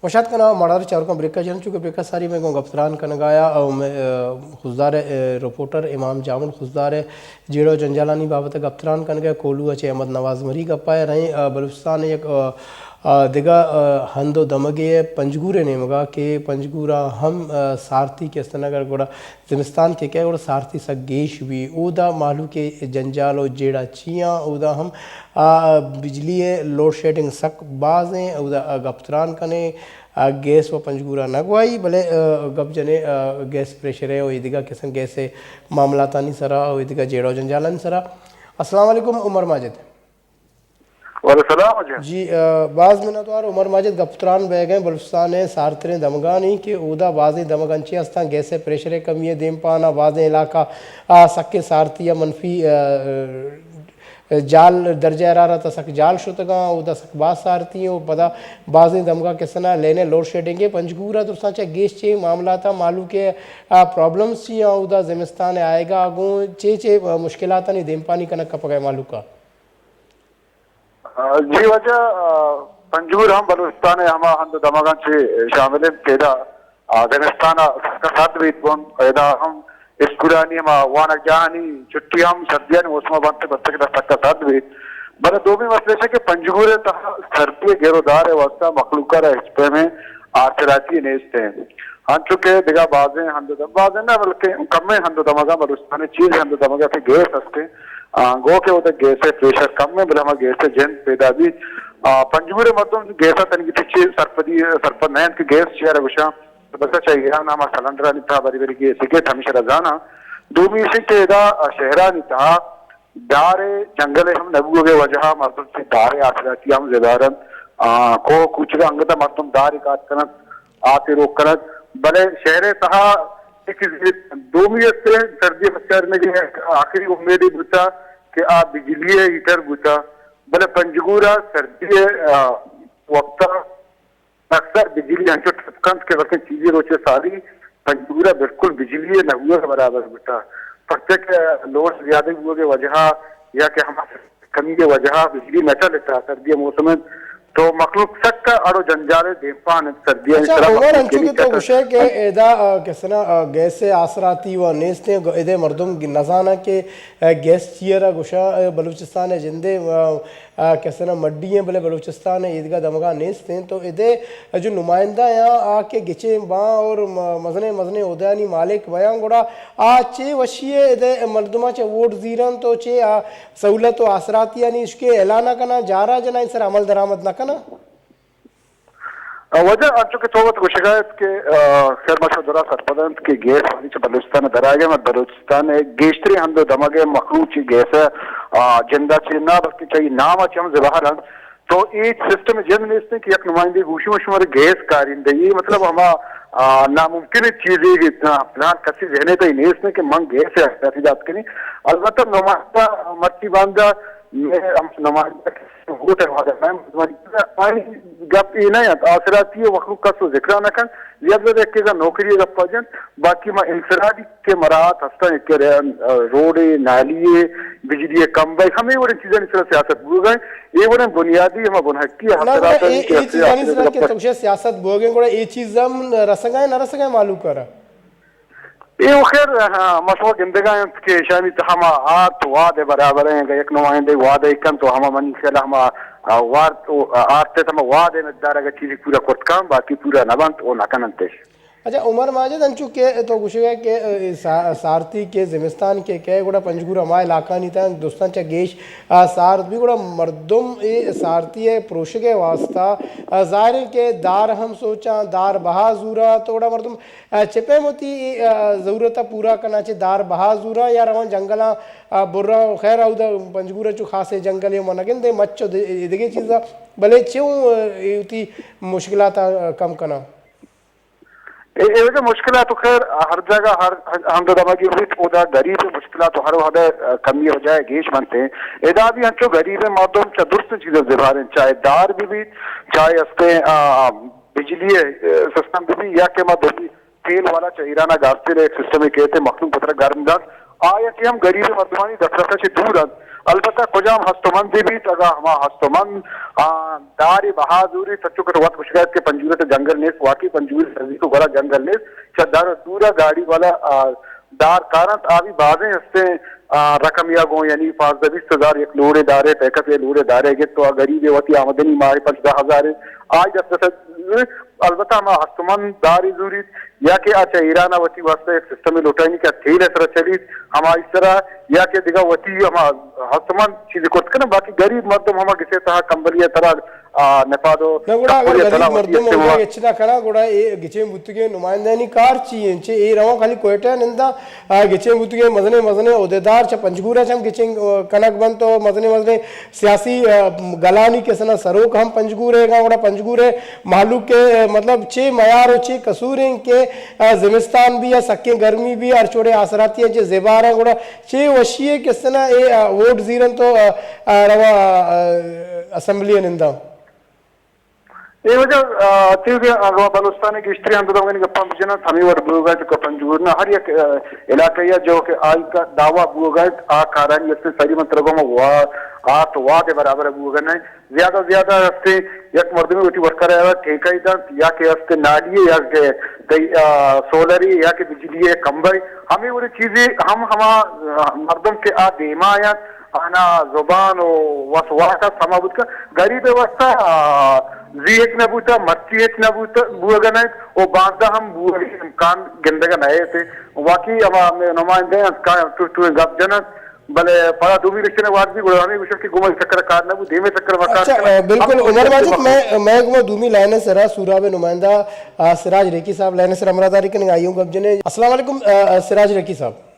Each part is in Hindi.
वशात का नाम मडार चार का ब्रेक जन चुके ब्रेक सारी में गफ्तरान का नगाया खुशदार रिपोर्टर इमाम जामुन खुशदार जेड़ो जंजालानी बाबत गफ्तरान का नगाया कोलू अचे अहमद नवाज मरी गप्पाए रही बलूचिस्तान एक दिगा हंदो दमगे पंजगूरे ने मगा के पंजगूरा हम सारथी के स्तनगर गोड़ा जिमिस्तान के क्या गोड़ा सारथी सगेश भी उदा मालू के जंजालो जेड़ा चिया उदा हम बिजली लोड शेडिंग सक बाजें उदा गफ्तरान कने गैस व पंजगूरा नगवाई भले गप जने गैस प्रेशर है और इदिगा किस्म गैस से मामला तानी सरा और इदिगा जेड़ो जंजालन सरा। अस्सलाम वालेकुम उमर माजिद। जी बाज़ मिनतवार उमर माजिद गफ्तरान बह गए बलूचिस्तान है सारतरे दमगानी के उदा बाज़ दमगंची अस्ता गैस प्रेशर कमी है देम पाना बाज़ इलाका सके सारती मनफी जाल दर्जा हरारत सक जाल शुतगा उदा सक बाज सारती हो पदा बाज़ दमगा किसना लेने लोड शेडिंग पंजगूरा तो चे गेस चे मामला था मालू के प्रॉब्लम्स ची उदा जिमिस्तान आएगा आगू चे मुश्किलात नहीं देम पानी कनक कप गए मालू का जी वजह पंजगूर हम बलूचिस्तान हम हंद दमगन से शामिल पैदा अफगानिस्तान का साथ भी पैदा हम स्कूलानी हम वाना जानी छुट्टी हम सर्दियां मौसम बनते बच्चे के का साथ भी बड़े दो भी मसले से कि पंजगूर सर्दी गेरोदार है वास्ता मखलूका हिस्से में आसराती नेस्ते हैं हम चुके दिगा बाजें हंद बाजें ना बल्कि कम हंद दमगा बलूचिस्तान चीज हंद दमगा के गैस हंसते गो के उधर गैस प्रेशर कम में बलमा गैस जन पैदा भी पंजगूरे मतलब गैस तन की सरपदी सरपद नयन की गैस चेयर गुशा बस चाहिए नामा सलंडरा नहीं था बड़ी बड़ी गैस के हमेशा रजाना दूमी से के दा शहरा नहीं था दारे जंगल हम नबू के वजह मतलब से दारे आसराती हम जिदारन को कुछ का अंगता मतलब दारे काट कनक आते रोक कनक भले शहरे तहा दूमी से सर्दी बच्चर में आखिरी उम्मीद बुता कि आप बिजली हीटर बुता भले पंजगूरा सर्दी वक्त अक्सर बिजली हंचो ठपकंत के वक्त चीजें रोचे सारी पंजगूरा बिल्कुल बिजली न हुआ के बराबर बुता प्रत्येक लोड ज्यादा हुए के वजह या कि हमारे कमी के वजह बिजली न चलता सर्दी मौसम में तो मखलूक सक का और जंजाले देपान सर्दियां अच्छा उमर अंचु की तो विषय के एदा किसना गैस से आसराती व नेस्ते एदे मर्दुम नजाना के गैस चियरा गुशा बलूचिस्तान जिंदे किसना मड्डी है भले बलूचिस्तान ईदगा दमगा नेस्ते तो एदे जो नुमाइंदा यहाँ आके गिचे बाँ और मजने मजने उदयानी मालिक बयां गोड़ा चे वशिए एदे मर्दुमा चे वोट जीरन तो चे सहूलत तो आसराती यानी इसके ऐलाना करना जारा जना इन सर अमल दरामद न करना वजह अंचु के तोबत को शिकायत के खैर मशवरा सरपदंत के गैस नीचे बलूचिस्तान दरागे में बलूचिस्तान गेश्तरी हम दो दमगे मखलूक गैस जिंदा ना बल्कि चाहिए नाम अच्छे हम जवाहर तो एक सिस्टम जन नेस्ते कि एक नुमाइंदे गुशी मशुमार गैस कारिंदे ये मतलब हम नामुमकिन चीजें प्लान कसी रहने तो नेस्ते कि मंग गैस है जात के नहीं अलबत्ता नुमाइंदा मट्टी बांधा हम नुमाइंदा होता है मैम गप ये नहीं आसराती है वक्त का सो जिक्र न कर ज्यादा देख के नौकरी गप पजन बाकी मैं इंफरादी के मरात हस्ता के रोड नाली बिजली कम भाई हमें वो चीजें इस तरह सियासत भूल गए ये वो बुनियादी हम बुनहकी सियासत भोगे गोड़ा ये चीज हम रसगाए न रसगाए मालूम करा ये खैर मसवा जिंदगा के शामी तो हम आत वादे बराबर हैं एक नुमाइंदे वादे कन तो हम मन खेला हम वार तो आते तो वादे में दारा का चीज पूरा कोट काम बाकी पूरा नबंत ओ नकनते। अच्छा उमर माजिद अंचु के तो कुछ है कि सारथी के जिमिस्तान के गुड़ा पंजगूरा मा इलाका नहीं था दोस्तान चा गेश सारथ भी गुड़ा मर्दुम ये सारथी है प्रोश के वास्ता ज़ाहिर के दार हम सोचा दार बहाजूरा तो गुड़ा मर्दुम चिपे मोती ज़रूरत पूरा करना चाहिए दार बहाजूरा या रवान जंगला बुर्रा खैर उधर पंजगूरा चु खासे जंगल ये मनगिन दे मच्छो इधगे चीज़ा भले क्यों इतनी मुश्किलात कम करना ये मुश्किल तो खैर हर जगह हर हम तो दमा की उदा गरीब मुश्किल तो हर वहां कमी हो जाए गेश बनते हैं एदा भी हंचो गरीब माध्यम चतुर्थ चीजें जिबारे चाहे दार भी चाहे अस्ते बिजली सिस्टम भी या के मध्य तेल वाला ईराना गास्ते एक सिस्टम कहते मखलूम पत्र गर्म दास आया कि हम गरीब मर्दमानी दफरता से दूर अलबत्ता खुजाम हस्तमंद भी तगा हम हस्तमंद दारी बहादुरी सच्चू के वक्त शिकायत के पंजूरे से जंगल नेस वाकई पंजूरी सर्दी को बड़ा जंगल नेस चदार दूरा गाड़ी वाला दार कारण आवी बाजें हंसते रकम या गो यानी 5-20,000 एक लोड़े दारे पैकअप ये लोड़े दारे गे तो गरीब वती आमदनी मारे 15,000 आज अलबत्ता हम हस्तमंद दारी जूरी या के अच्छा ईराना वती वास्ते एक सिस्टम में लुटाई का थेल ऐसा चली हम इस तरह या के दिगा वती हम हस्तमंद चीज को ना बाकी गरीब मर्दम हम किसी तरह कंबलिया तरह नफादो नगुड़ा अगर गरीब मर्दम होगा इच्छा करा गुड़ा ये गिचे बुत्तुगे नुमाइंदानी कार चाहिए चे ये रवा खाली कोयटा निंदा गिचे बुत्तुगे मजने मजने ओदेदार च पंजगुरा चम गिचे कनक बन तो मजने मजने सियासी गलानी के सना सरोक हम पंजगुरे गुड़ा पंजगुरे मालू के मतलब चे मयार चे कसूरे के जिमिस्तान भी या सके गर्मी भी और छोड़े आसराती है जेबार है गुड़ा चे वशिये के सना ये वोट जीरन तो रवा असेंबली निंदा ये वजह तीव्र बलुस्तान की स्त्री आंदोलन के पंजना थमीवर बुगा के पंजूर ना हर एक इलाके या जो के आई का दावा बुगा आ कारण ये सही मंत्रगों में हुआ आ तो वाह के बराबर बुगा नहीं ज्यादा हफ्ते एक मर्द में उठी वर्कर है ठेका ही था या के हफ्ते नाली या के सोलरी या के बिजली कंबई हमें वो चीजें हम मर्दों के आ देमा या आना जुबान और वसवा का समाबुत का गरीब व्यवस्था जी एक नबूता मच्छी एक नबूता बुआ नहीं वो बांधा हम बुआ कान गंदगा नए थे वाकई अब नुमाइंदे टू गप जनक भले पड़ा दूमी रिश्ते ने वाद भी गुड़ाने विषय की गुमल चक्कर कार ना वो धीमे चक्कर वकार अच्छा बिल्कुल उमर वाजिद मैं वो दूमी लाइन सरा सूराब नुमाइंदा सिराज रेकी साहब लाइन सर अमरादारी के आईयूं गप जने अस्सलाम वालेकुम सिराज रेकी साहब।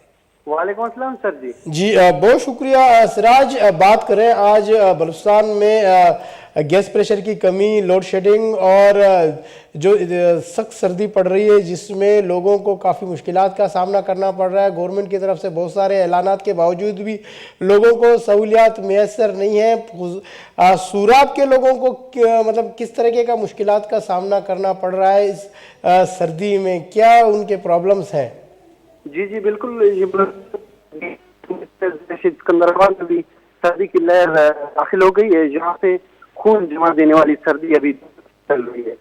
वालेकुम अस्सलाम सर जी। जी बहुत शुक्रिया सिराज। बात करें आज बलूचिस्तान में गैस प्रेशर की कमी, लोड शेडिंग और जो सख्त सर्दी पड़ रही है जिसमें लोगों को काफ़ी मुश्किलात का सामना करना पड़ रहा है। गवर्नमेंट की तरफ से बहुत सारे ऐलानात के बावजूद भी लोगों को सहूलियात मैसर नहीं है। सूराब के लोगों को मतलब किस तरीके का मुश्किलात का सामना करना पड़ रहा है इस सर्दी में, क्या उनके प्रॉब्लम्स हैं? जी बिल्कुल, सिकंदराबाद में भी सर्दी की लहर दाखिल हो गई है जहाँ पे खून जमा देने वाली सर्दी अभी चल रही है।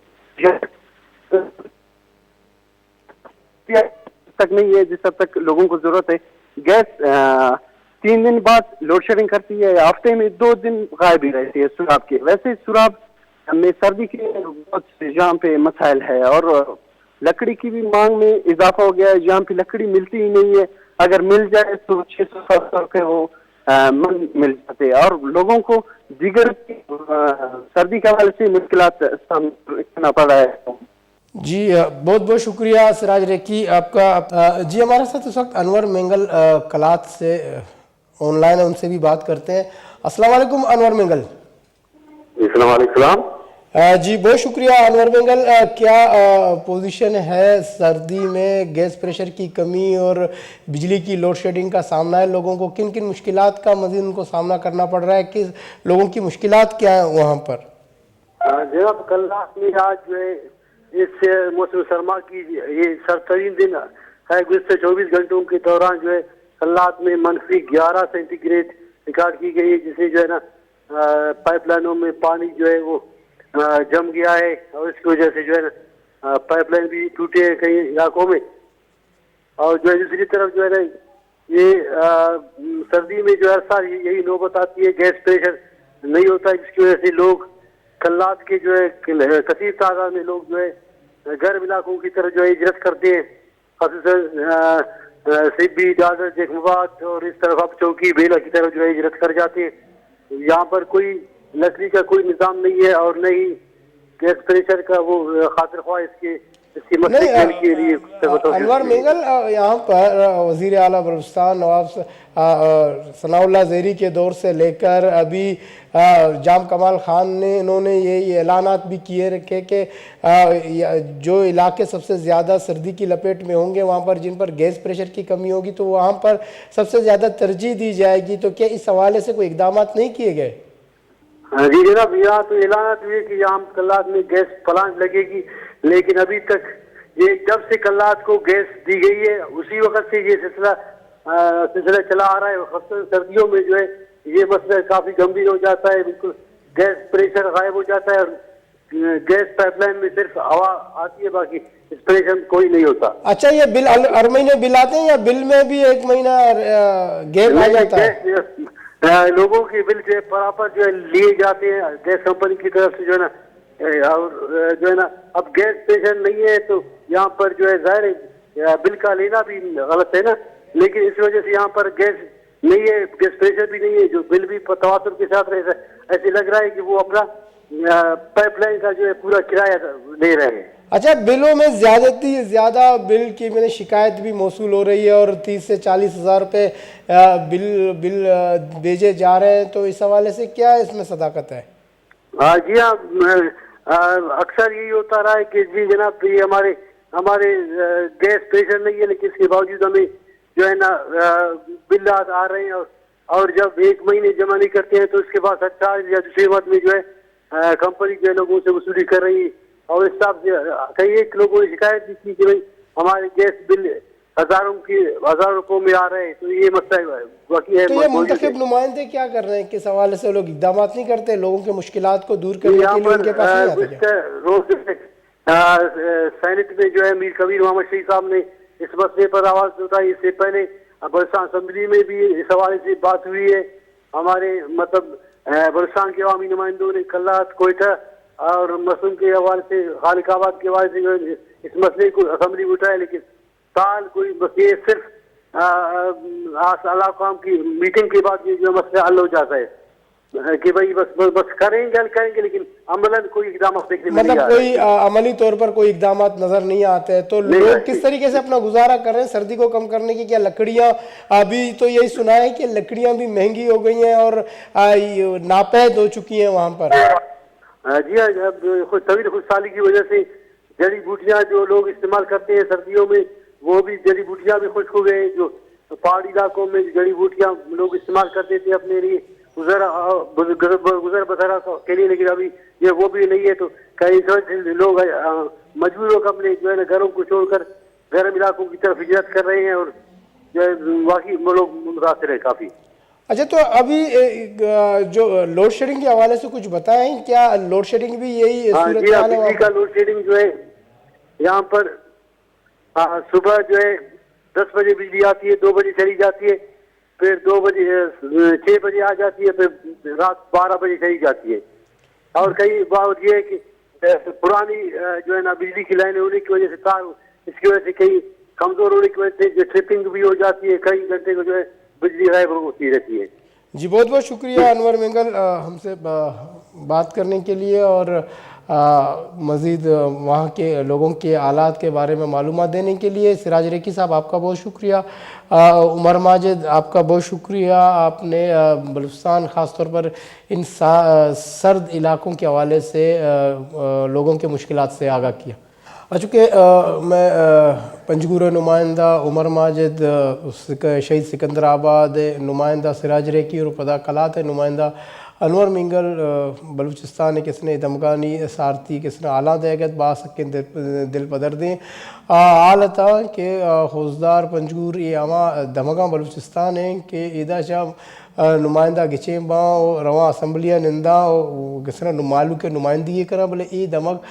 तक नहीं है जिस हद तक लोगों को जरूरत है। गैस 3 दिन बाद लोड शेडिंग करती है, हफ्ते में 2 दिन गायब ही रहती है सुराब के। वैसे सुराब में सर्दी के बहुत जहाँ पे मसाइल है और लकड़ी की भी मांग में इजाफा हो गया है। जहाँ पे लकड़ी मिलती ही नहीं है, अगर मिल जाए तो 600-700 रुपये वो मन मिल जाते हैं और लोगों को दिगर सर्दी के हवाले से मुश्किलात करना पड़ रहा है। जी बहुत बहुत शुक्रिया सिराज रेकी आपका। जी हमारे साथ इस वक्त अनवर मेंगल कलात से ऑनलाइन है, उनसे भी बात करते हैं। अस्सलाम वालेकुम अनवर मेंगल। अस्सलाम वालेकुम। जी बहुत शुक्रिया अनवर मेंगल। क्या पोजीशन है सर्दी में गैस प्रेशर की कमी और बिजली की लोड शेडिंग का सामना है लोगों को? किन किन मुश्किलात का मज़ीद उनको सामना करना पड़ रहा है, किस लोगों की मुश्किलात क्या है वहाँ पर? जनाब कल रात में आज जो है इस मौसम सरमा की ये सरतरीन दिन है। गुज़श्ते 24 घंटों के दौरान जो है कल रात में -11 सेंटीग्रेड रिकॉर्ड की गई है, जिससे जो है ना पाइपलाइनों में पानी जो है वो जम गया है और इसकी वजह से जो है ना पाइपलाइन भी टूटे हैं कई इलाकों में। और जो है दूसरी तरफ जो है ना ये सर्दी में जो है साल यही नौबत आती है, गैस प्रेशर नहीं होता है, जिसकी वजह से लोग कल रात के जो है कसीर तादाद में लोग जो है गर्म इलाकों की तरफ जो है हिजरत करते हैं, खासतौर सिब्बी, दादर, जखमाबाद और इस तरफ अब चौकी बेला की तरफ जो है हिजरत कर जाते हैं। यहाँ पर कोई लकड़ी का कोई निजाम नहीं है और न ही गैस प्रेशर का वो खातिर ख्वाह इसकी मसले के लिए। अनवर मेंगल यहाँ पर वज़ीर आला बलूचिस्तान नवाब सनाउल्लाह ज़ेरी के दौर से लेकर अभी जाम कमाल खान ने इन्होंने ये ऐलानात भी किए रखे कि जो इलाके सबसे ज़्यादा सर्दी की लपेट में होंगे वहाँ पर जिन पर गैस प्रेशर की कमी होगी तो वहाँ पर सबसे ज़्यादा तरजीह दी जाएगी। तो क्या इस हवाले से कोई इक़दाम नहीं किए गए? जी जनाब, यहाँ तो ऐलान हुए कि यहाँ कल रात में गैस प्लांट लगेगी, लेकिन अभी तक ये जब से कल रात को गैस दी गई है उसी वक्त से ये सिलसिला चला आ रहा है। खासकर सर्दियों में जो है ये मसला काफी गंभीर हो जाता है, बिल्कुल गैस प्रेशर गायब हो जाता है और गैस पाइपलाइन में सिर्फ हवा आती है, बाकी इंस्टॉलेशन कोई नहीं होता। अच्छा, ये बिल हर महीने बिल आते हैं या बिल में भी एक महीना गैप आ जाता है? लोगों के बिल जो है बराबर जो है लिए जाते हैं गैस कंपनी की तरफ से जो है ना, और जो है ना अब गैस स्टेशन नहीं है तो यहाँ पर जो है जाहिर है बिल का लेना भी गलत है ना, लेकिन इस वजह से यहाँ पर गैस नहीं है, गैस प्रेशर भी नहीं है, जो बिल भी तवासुर के साथ रहे, ऐसे लग रहा है कि वो अपना पाइपलाइन का जो है पूरा किराया ले रहे हैं। अच्छा, बिलों में ज्यादा बिल की मैंने शिकायत भी मौसूल हो रही है और 30 से 40 हज़ार रुपये बिल भेजे जा रहे हैं, तो इस हवाले से क्या इसमें सदाकत है? हाँ जी हाँ, अक्सर यही होता रहा है कि जी जनाब ये हमारे गैस प्रेशर नहीं है, लेकिन इसके बावजूद हमें जो है ना बिल आ रहे हैं, और जब एक महीने जमा नहीं करते हैं तो उसके बाद 27 या दूसरे मत में जो है कंपनी जो है लोगों से वसूली कर रही है। और इस हिसाब से कई एक लोगों ने शिकायत भी की कि भाई हमारे गैस बिल हजारों रुपयों में आ रहे हैं, तो ये मसला बाकी है। तो ये मुंतखब नुमाइंदे क्या कर रहे हैं, किस हवाले से लोग इकदाम नहीं करते लोगों के मुश्किलात को दूर करने के लिए? उनके पास रोज सेनेट में जो है मीर कबीर मोहम्मद शहीद साहब ने इस मसले पर आवाज उठाई। इससे पहले बलुस्तान असम्बली में भी इस हवाले से बात हुई है। हमारे मतलब बलुस्तान के अवामी नुमाइंदों ने कल रात कोयटा और मसूम के हवाले से खालिकाबाद के हवाले से इस मसले को असम्बली में उठाया, लेकिन साल कोई बस ये सिर्फ आला कौम की मीटिंग के बाद ये जो मसला हल हो जाता है कि भाई बस करेंगे, लेकिन अमलन कोई इकदाम देखने में मतलब कोई अमली तौर पर कोई इकदाम नजर नहीं आते। तो लोग किस तरीके से अपना गुजारा कर रहे हैं सर्दी को कम करने की? क्या लकड़ियां, अभी तो यही सुना है कि लकड़ियां भी महंगी हो गई हैं और नापैद हो चुकी हैं वहां पर? जी हाँ, तवील खुशहाली की वजह से जड़ी बूटियां जो लोग इस्तेमाल करते हैं सर्दियों में, वो भी जड़ी बूटियां भी खुश्क हो गए। जो पहाड़ी इलाकों में जड़ी बूटियां लोग इस्तेमाल करते थे अपने लिए गुजर बसरा के लिए, लेकिन अभी ये वो भी नहीं है, तो कई लोग मजबूर होकर अपने जो है ना घरों को छोड़कर गर्म इलाकों की तरफ हिजरत कर रहे हैं और जो है बाकी लोग मुतासिर है काफी। अच्छा, तो अभी जो लोड शेडिंग के हवाले से कुछ बताएं, क्या लोड शेडिंग भी यही सूरत हाल है? बिजली का लोड शेडिंग जो है यहाँ पर सुबह जो है 10 बजे बिजली आती है, 2 बजे चली जाती है, फिर 2 बजे 6 बजे आ जाती है, फिर रात 12 बजे चली जाती है। और कई बात ये है कि पुरानी जो है ना बिजली की लाइनें होने की वजह से तार, इसकी वजह से कई कमजोर होने की वजह से ट्रिपिंग भी हो जाती है, कई घंटे को जो है बिजली गायब होती रहती है। जी, बहुत बहुत शुक्रिया अनवर मिंगल हमसे बात करने के लिए और मज़ीद वहाँ के लोगों के हालात के बारे में मालूमात देने के लिए। सिराज रेकी साहब आपका बहुत शुक्रिया। उमर माजिद आपका बहुत शुक्रिया, आपने बलुस्तान ख़ास तौर पर इन सर्द इलाकों के हवाले से लोगों के मुश्किलात से आगाह किया। चूँकि मैं पंजगुर नुमाइंदा उमर माजिद शहीद सिकंदराबाद नुमाइंदा सिराज रेकी और पदा कलात नुमाइंदा अनवर मिंगल बलूचिस्तान किसने दमगानी सारती किसने आला देगत बास के दिल पदर दें आलता के हौसदार पंजगुर ये आमा दमगा बलूचिस्तान है कि इदा शाह नुमाइंदा गिचें बाँ रवा असम्बलियाँ निंदा किसना नुमालू के नुमाइंदगी करा बोले ई दमक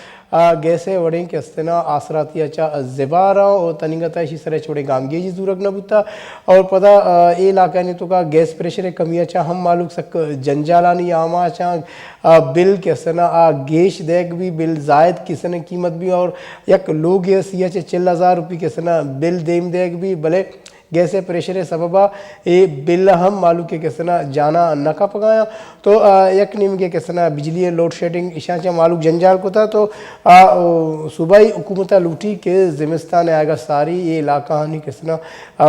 गैसे वड़ें के अस्तना आसराती अच्छा ज़बारा और तनिंगता इसी तरह छोड़े गामगी जी जरूरत न बुता और पता ये इलाका ने तो का गैस प्रेशर कमी अच्छा हम मालूम सक जंजालानी आमा अच्छा बिल के अस्तना गेश देख भी बिल जायद किसने कीमत भी और यक लोग ये सिया 4000 रुपये के अस्तना बिल देम देख भी भले गैसे प्रेशर सबबा ये बिल हम मालूम के किसना जाना नका पकाया तो यक नीम के किसना बिजली लोड शेडिंग इशाचा मालूम जंजाल को था तो सूबाई हुकूमत लूटी के ज़िम्मेस्तान आएगा सारी ये इलाका हानि किसना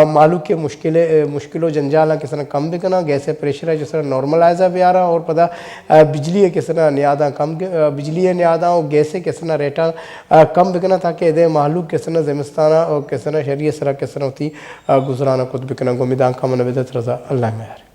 मालूम के मुश्किलों जंजाल किसना कम बिकना गैसे प्रेशर है जिसना नॉर्मलाइजा भी आ रहा और पता बिजली किसना न्यादा कम बिजली न्यादा और गैसे किसना रेटा कम बिकना ताकि दे मालूम किसना ज़िम्मेस्ताना और किसना शरीय सरा किसना होती गुजराना खुद बिकना गुमिदान का मन विदत रजा अल्लाह में।